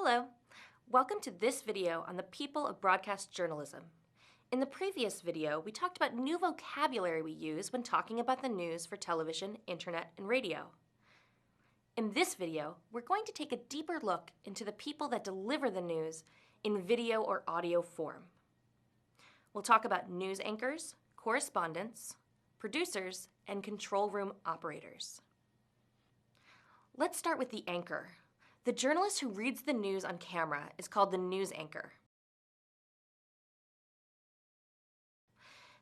Hello, welcome to this video on the people of broadcast journalism. In the previous video, we talked about new vocabulary we use when talking about the news for television, internet, and radio. In this video, we're going to take a deeper look into the people that deliver the news in video or audio form. We'll talk about news anchors, correspondents, producers, and control room operators. Let's start with the anchor. The journalist who reads the news on camera is called the news anchor.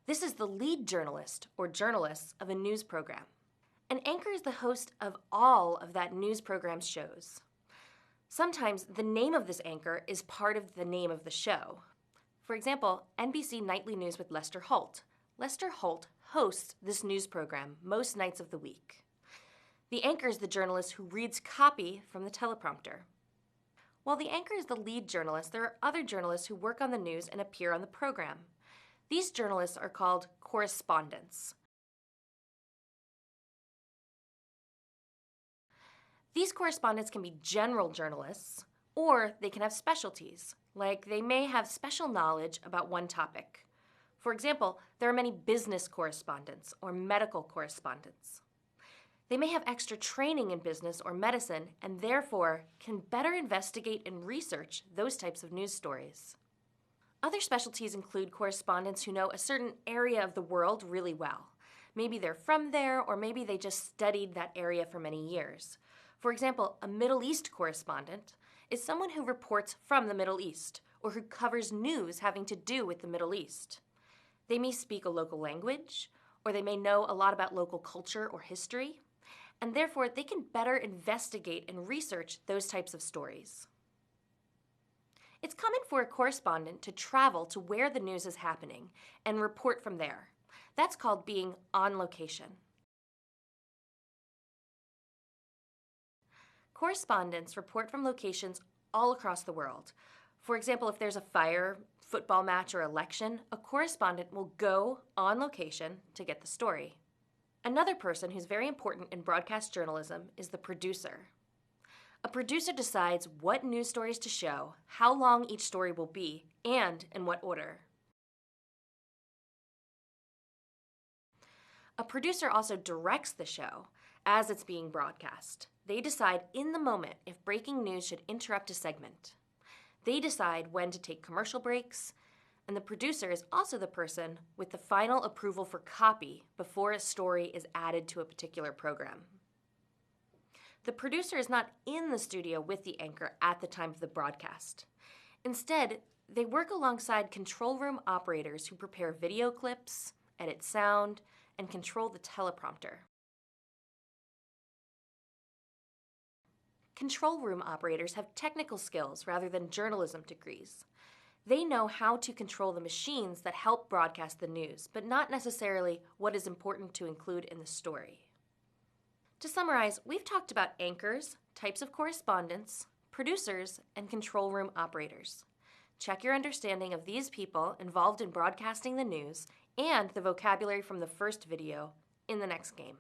This is the lead journalist or journalists of a news program. An anchor is the host of all of that news program's shows. Sometimes the name of this anchor is part of the name of the show. For example, NBC Nightly News with Lester Holt. Lester Holt hosts this news program most nights of the week. The anchor is the journalist who reads copy from the teleprompter. While the anchor is the lead journalist, there are other journalists who work on the news and appear on the program. These journalists are called correspondents. These correspondents can be general journalists, or they can have specialties, like they may have special knowledge about one topic. For example, there are many business correspondents or medical correspondents. They may have extra training in business or medicine and therefore can better investigate and research those types of news stories. Other specialties include correspondents who know a certain area of the world really well. Maybe they're from there, or maybe they just studied that area for many years. For example, a Middle East correspondent is someone who reports from the Middle East or who covers news having to do with the Middle East. They may speak a local language, or they may know a lot about local culture or history, and therefore they can better investigate and research those types of stories. It's common for a correspondent to travel to where the news is happening and report from there. That's called being on location. Correspondents report from locations all across the world. For example, if there's a fire, football match, or election, a correspondent will go on location to get the story. Another person who's very important in broadcast journalism is the producer. A producer decides what news stories to show, how long each story will be, and in what order. A producer also directs the show as it's being broadcast. They decide in the moment if breaking news should interrupt a segment. They decide when to take commercial breaks, and the producer is also the person with the final approval for copy before a story is added to a particular program. The producer is not in the studio with the anchor at the time of the broadcast. Instead, they work alongside control room operators who prepare video clips, edit sound, and control the teleprompter. Control room operators have technical skills rather than journalism degrees. They know how to control the machines that help broadcast the news, but not necessarily what is important to include in the story. To summarize, we've talked about anchors, types of correspondents, producers, and control room operators. Check your understanding of these people involved in broadcasting the news and the vocabulary from the first video in the next game.